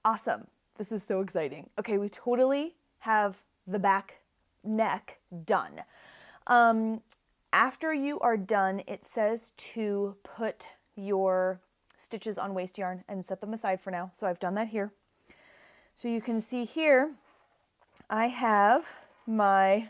Awesome. This is so exciting. Okay, we totally have the back neck done. After you are done, it says to put your stitches on waste yarn and set them aside for now. So I've done that here. So you can see here, I have my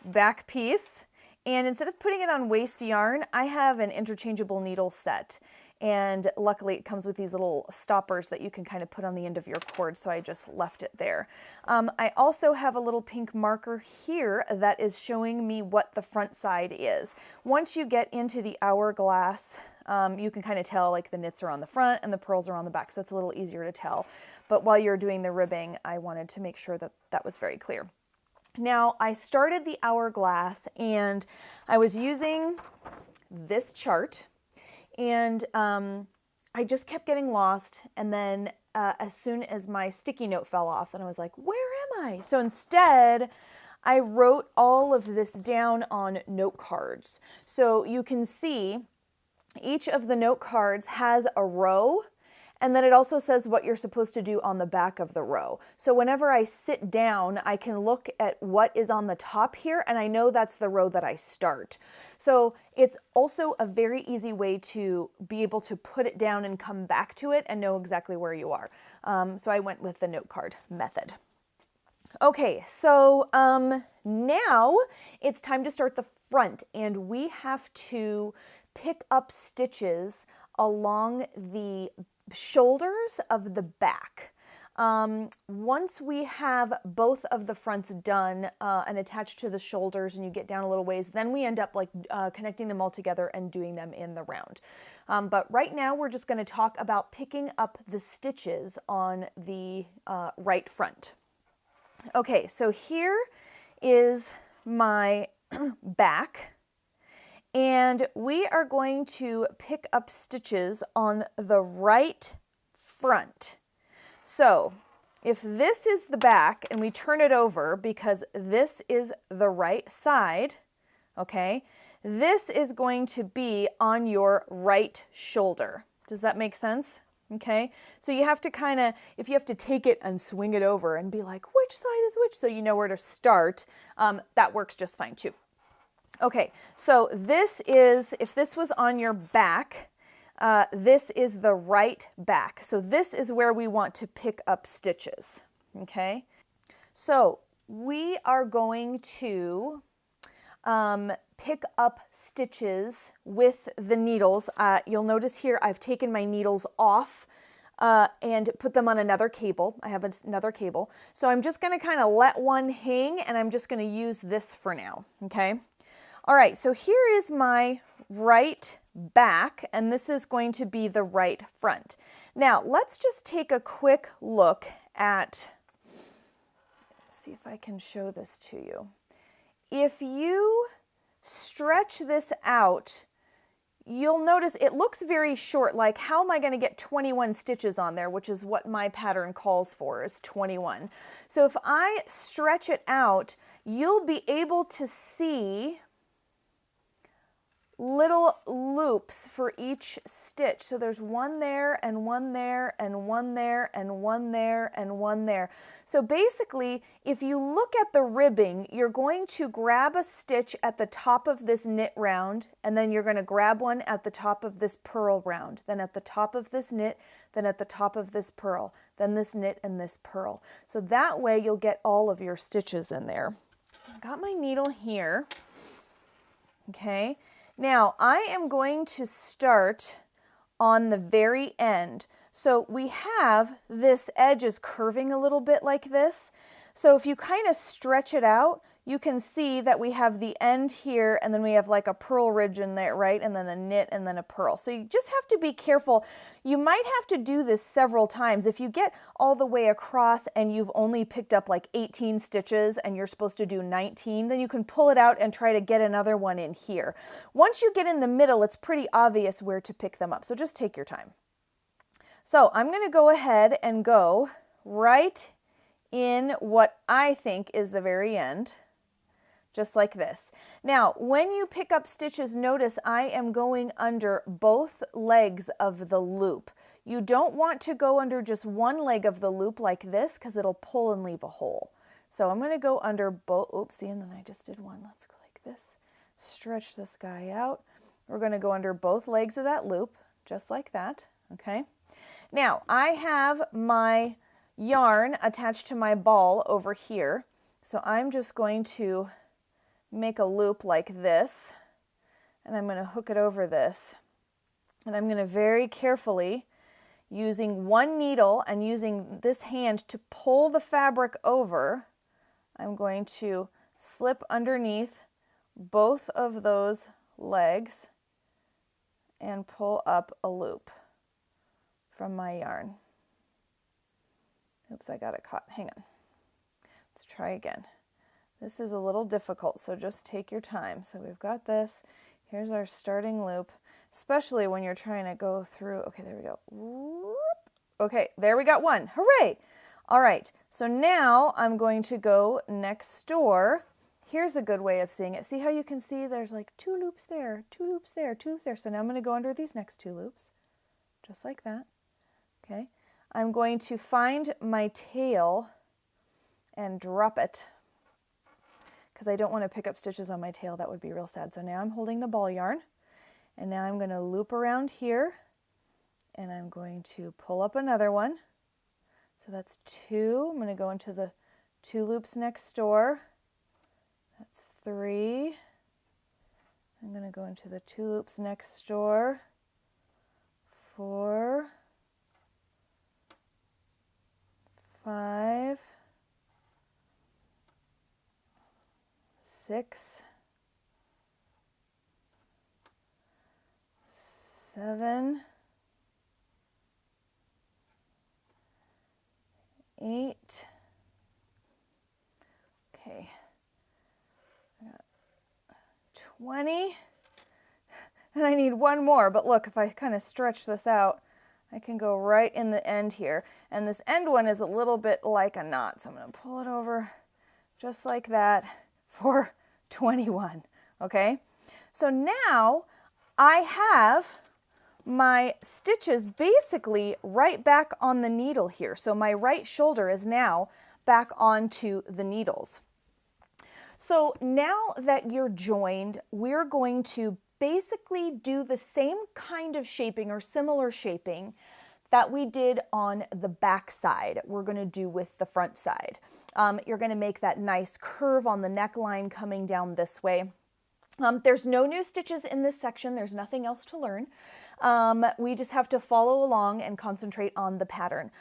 back piece, and instead of putting it on waste yarn, I have an interchangeable needle set. And luckily it comes with these little stoppers that you can kind of put on the end of your cord, so I just left it there. I also have a little pink marker here that is showing me what the front side is. Once you get into the hourglass, you can kind of tell like the knits are on the front and the pearls are on the back, so it's a little easier to tell. But while you're doing the ribbing, I wanted to make sure that that was very clear. Now, I started the hourglass and I was using this chart, and I just kept getting lost. And then as soon as my sticky note fell off, then I was like, where am I? So instead, I wrote all of this down on note cards. So you can see each of the note cards has a row, and then it also says what you're supposed to do on the back of the row. So whenever I sit down, I can look at what is on the top here, and I know that's the row that I start. So it's also a very easy way to be able to put it down and come back to it and know exactly where you are. So I went with the note card method. Okay, so now it's time to start the front, and we have to pick up stitches along the shoulders of the back. Once we have both of the fronts done and attached to the shoulders and you get down a little ways, then we end up like connecting them all together and doing them in the round. But right now we're just going to talk about picking up the stitches on the right front. Okay, so here is my back, and we are going to pick up stitches on the right front. So if this is the back and we turn it over because this is the right side, okay, this is going to be on your right shoulder. Does that make sense? Okay, so you have to kind of, if you have to take it and swing it over and be like, which side is which, so you know where to start, that works just fine too. Okay, so this is, if this was on your back, this is the right back. So this is where we want to pick up stitches, okay? So we are going to pick up stitches with the needles. You'll notice here I've taken my needles off and put them on another cable. I have another cable. So I'm just going to kind of let one hang, and I'm just going to use this for now, okay? All right, so here is my right back, and this is going to be the right front. Now, let's just take a quick look at, let's see if I can show this to you. If you stretch this out, you'll notice it looks very short, like how am I going to get 21 stitches on there, which is what my pattern calls for, is 21. So if I stretch it out, you'll be able to see little loops for each stitch. So there's one there and one there and one there and one there and one there. So basically, if you look at the ribbing, you're going to grab a stitch at the top of this knit round, and then you're going to grab one at the top of this purl round, then at the top of this knit, then at the top of this purl, then this knit and this purl. So that way you'll get all of your stitches in there. I've got my needle here, okay? Now, I am going to start on the very end. So we have this edge is curving a little bit like this. So if you kind of stretch it out, you can see that we have the end here, and then we have like a purl ridge in there, right? And then a knit and then a purl. So you just have to be careful. You might have to do this several times. If you get all the way across and you've only picked up like 18 stitches and you're supposed to do 19, then you can pull it out and try to get another one in here. Once you get in the middle, it's pretty obvious where to pick them up. So just take your time. So I'm going to go ahead and go right in what I think is the very end. just like this. Now, when you pick up stitches, notice I am going under both legs of the loop. You don't want to go under just one leg of the loop like this because it'll pull and leave a hole. So I'm going to go under both, oopsie, and then I just did one. Let's go like this. Stretch this guy out. We're going to go under both legs of that loop, just like that, okay? Now, I have my yarn attached to my ball over here, so I'm just going to make a loop like this, and I'm going to hook it over this, and I'm going to very carefully, using one needle and using this hand to pull the fabric over, I'm going to slip underneath both of those legs and pull up a loop from my yarn. Oops, I got it caught. Hang on. Let's try again. This is a little difficult, so just take your time. So we've got this. Here's our starting loop, especially when you're trying to go through. Okay, there we go. Whoop. Okay, there we got one. Hooray! All right, so now I'm going to go next door. Here's a good way of seeing it. See how you can see there's like 2 loops there, 2 loops there, 2 loops there. So now I'm going to go under these next 2 loops, just like that. Okay, I'm going to find my tail and drop it because I don't want to pick up stitches on my tail. That would be real sad. So now I'm holding the ball yarn, and now I'm going to loop around here, and I'm going to pull up another one. So that's 2. I'm going to go into the 2 loops next door. That's 3. I'm going to go into the 2 loops next door. 4, 5, 6, 7, 8. Okay. I got 20. And I need one more, but look, if I kind of stretch this out, I can go right in the end here. And this end one is a little bit like a knot, so I'm going to pull it over just like that for 21, okay? So now I have my stitches basically right back on the needle here. So my right shoulder is now back onto the needles. So now that you're joined, we're going to basically do the same kind of shaping or similar shaping that we did on the back side. We're going to do with the front side. You're going to make that nice curve on the neckline coming down this way. There's no new stitches in this section. There's nothing else to learn. We just have to follow along and concentrate on the pattern.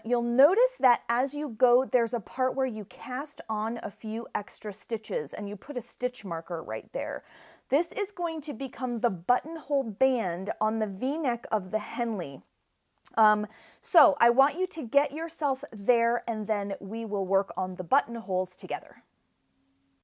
You'll notice that as you go, there's a part where you cast on a few extra stitches and you put a stitch marker right there. This is going to become the buttonhole band on the V-neck of the Henley. So I want you to get yourself there, and then we will work on the buttonholes together.